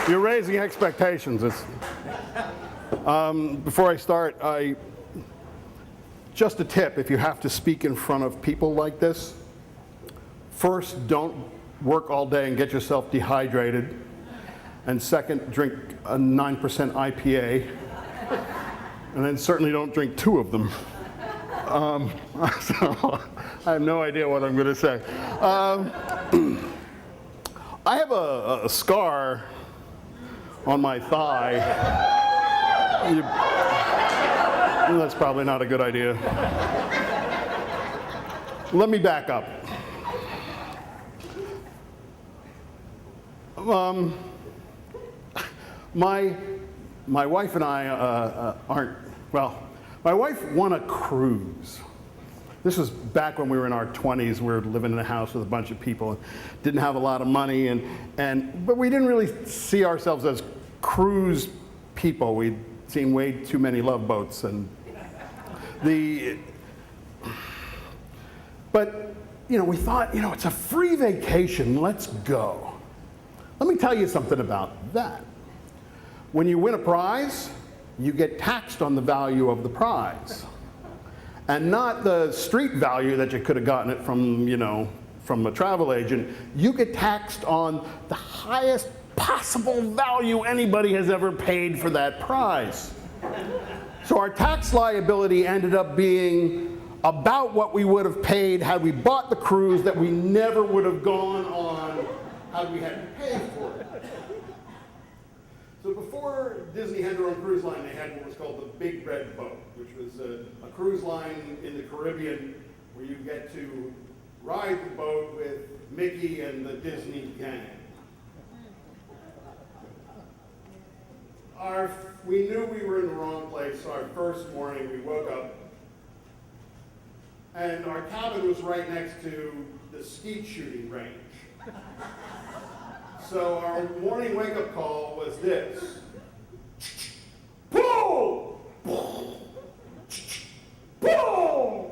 You're raising expectations. Before I start, just a tip, if you have to speak in front of people like this, first, don't work all day and get yourself dehydrated. And second, drink a 9% IPA. And then certainly don't drink 2 of them. So I have no idea what I'm going to say. I have a scar on my thigh. That's probably not a good idea. Let me back up. My wife and I aren't, well, my wife won a cruise. This was back when we were in our 20s. We were living in a house with a bunch of people, didn't have a lot of money, but we didn't really see ourselves as cruise people. We'd seen way too many Love Boats, but we thought, it's a free vacation, let's go. Let me tell you something about that. When you win a prize, you get taxed on the value of the prize, and not the street value that you could have gotten it from a travel agent. You get taxed on the highest possible value anybody has ever paid for that prize. So our tax liability ended up being about what we would have paid had we bought the cruise that we never would have gone on had we had to pay for it. So before Disney had their own cruise line, they had what was called the Big Red Boat, which was a cruise line in the Caribbean where you get to ride the boat with Mickey and the Disney gang. We knew we were in the wrong place, so our first morning we woke up and our cabin was right next to the skeet shooting range. So our morning wake-up call was this. Boom! Boom! Boom!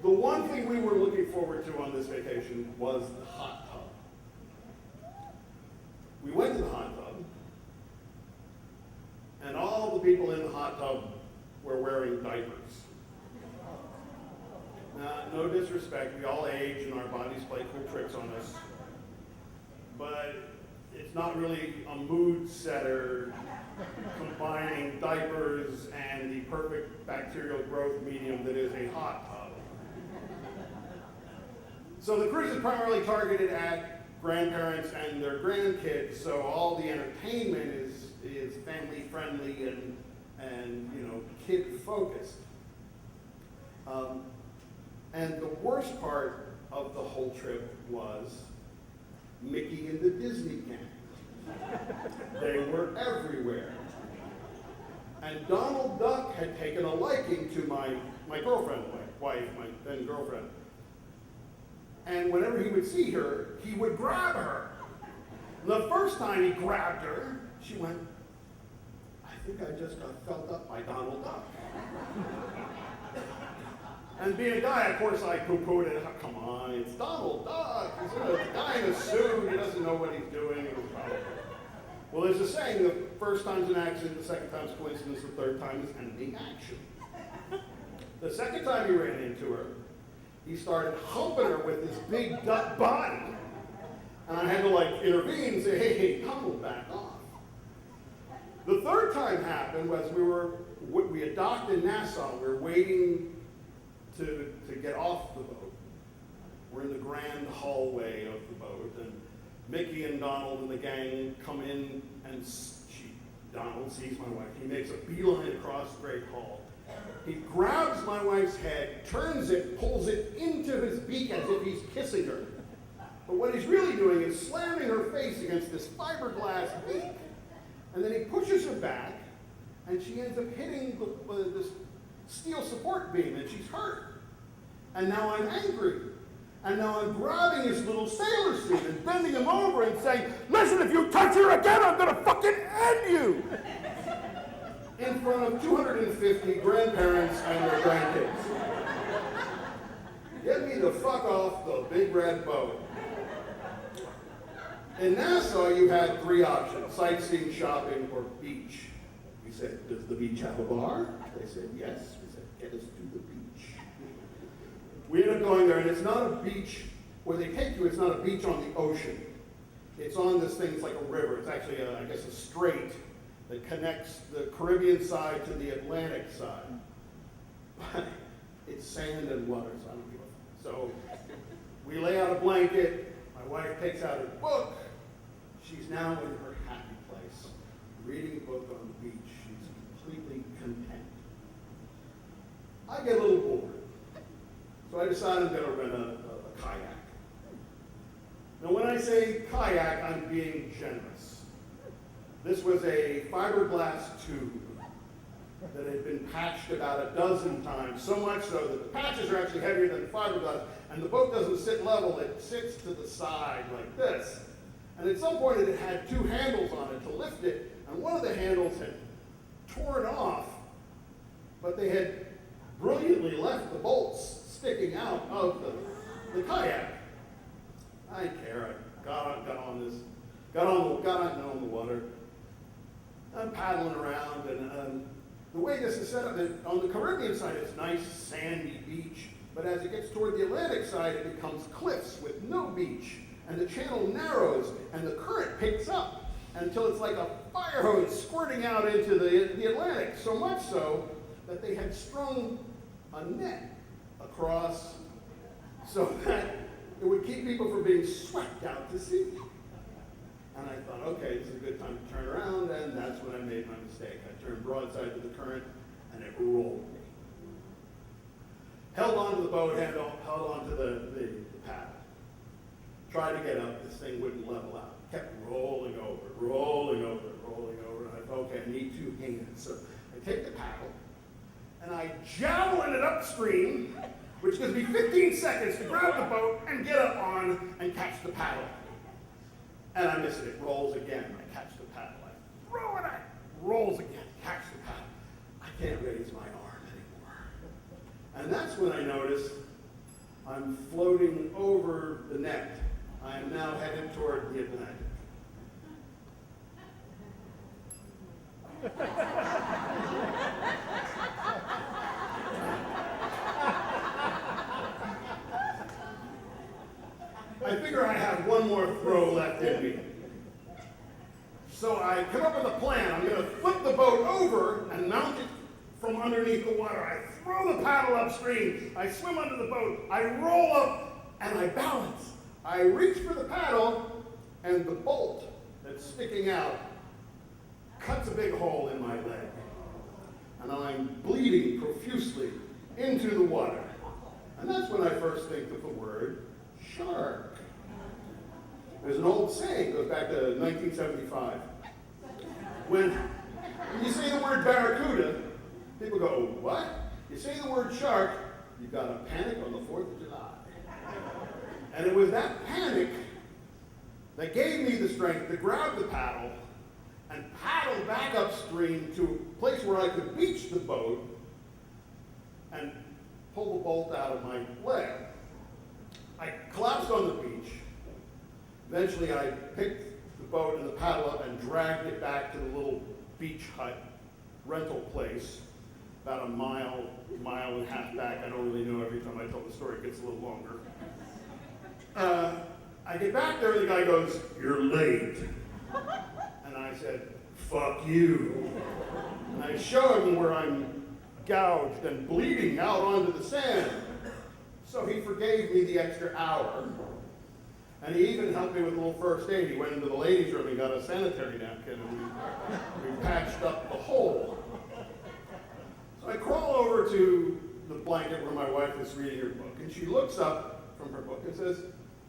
The one thing we were looking forward to on this vacation was the hot tub. We went to the hot tub, and all the people in the hot tub were wearing diapers. Now, no disrespect, we all age and our bodies play cool tricks on us, but it's not really a mood setter combining diapers and the perfect bacterial growth medium that is a hot tub. So the cruise is primarily targeted at grandparents and their grandkids, so all the entertainment is family friendly and kid focused. And the worst part of the whole trip was Mickey and the Disney gang. They were everywhere. And Donald Duck had taken a liking to my girlfriend, my wife, my then girlfriend. And whenever he would see her, he would grab her. The first time he grabbed her, she went, I think I just got felt up by Donald Duck. And being a guy, of course, I poo-pooed it. Come on, it's Donald Duck. He's a guy in a suit. He doesn't know what he's doing. Well, there's a saying, the first time's an accident, the second time's coincidence, the third time is ending action. The second time he ran into her, he started humping her with his big duck body. And I had to intervene and say, hey, tumble back off. The third time happened was we had docked in Nassau. We were waiting to get off the boat. We're in the grand hallway of the boat, and Mickey and Donald and the gang come in, and Donald sees my wife. He makes a beeline across the Great Hall. He grabs my wife's head, turns it, pulls it into his beak as if he's kissing her. But what he's really doing is slamming her face against this fiberglass beak. And then he pushes her back, and she ends up hitting this steel support beam, and she's hurt. And now I'm angry. And now I'm grabbing his little sailor suit and bending him over and saying, listen, if you touch her again, I'm going to fucking end you. In front of 250 grandparents and their grandkids. Get me the fuck off the Big Red Boat. In Nassau, you had three options: sightseeing, shopping, or beach. We said, does the beach have a bar? They said, yes. We said, get us to the beach. We ended up going there, and it's not a beach where they take you. It's not a beach on the ocean. It's on this thing, it's like a river. It's actually, I guess, a strait that connects the Caribbean side to the Atlantic side. But it's sand and water, so I don't give a fuck. So we lay out a blanket. My wife takes out her book. She's now in her happy place, reading a book on the beach. She's completely content. I get a little bored. So I decide I'm going to rent a kayak. Now when I say kayak, I'm being generous. This was a fiberglass tube that had been patched about a dozen times, so much so that the patches are actually heavier than the fiberglass, and the boat doesn't sit level, it sits to the side like this. And at some point it had two handles on it to lift it, and one of the handles had torn off, but they had brilliantly left the bolts sticking out of the kayak. I didn't care. I got on the water. I'm paddling around, and the way this is set up, on the Caribbean side, it's nice sandy beach, but as it gets toward the Atlantic side, it becomes cliffs with no beach, and the channel narrows, and the current picks up until it's like a fire hose squirting out into the Atlantic, so much so that they had strung a net across so that it would keep people from being swept out to sea. And I thought, okay, this is a good time to turn around, and that's when I made my mistake. I turned broadside to the current, and it rolled me. Held onto the boat handle, held onto the paddle. Tried to get up, this thing wouldn't level out. Kept rolling over. And I thought, okay, I need two hands. So I take the paddle, and I javelin it upstream, which gives me 15 seconds to grab the boat and get up on and catch the paddle. And I miss it. It rolls again. I catch the paddle. I throw it out. Rolls again. Catch the paddle. I can't raise my arm anymore. And that's when I notice I'm floating over the net. I am now headed toward the Atlantic. I figure I have one more throw left in me. So I come up with a plan. I'm going to flip the boat over and mount it from underneath the water. I throw the paddle upstream. I swim under the boat. I roll up and I balance. I reach for the paddle, and the bolt that's sticking out cuts a big hole in my leg. And I'm bleeding profusely into the water. And that's when I first think of the word shark. There's an old saying, goes back to 1975. When you say the word barracuda, people go, what? You say the word shark, you've got a panic on the 4th of July. And it was that panic that gave me the strength to grab the paddle and paddle back upstream to a place where I could beach the boat and pull the bolt out of my leg. I collapsed on the beach. Eventually, I picked the boat and the paddle up and dragged it back to the little beach hut rental place, about a mile and a half back. I don't really know. Every time I tell the story, it gets a little longer. I get back there, and the guy goes, "You're late." And I said, "Fuck you." And I show him where I'm gouged and bleeding out onto the sand. So he forgave me the extra hour. And he even helped me with a little first aid. He went into the ladies' room and got a sanitary napkin, and we patched up the hole. So I crawl over to the blanket where my wife is reading her book, and she looks up from her book and says,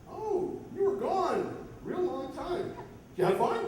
"Oh, you were gone a real long time. Did you have fun?"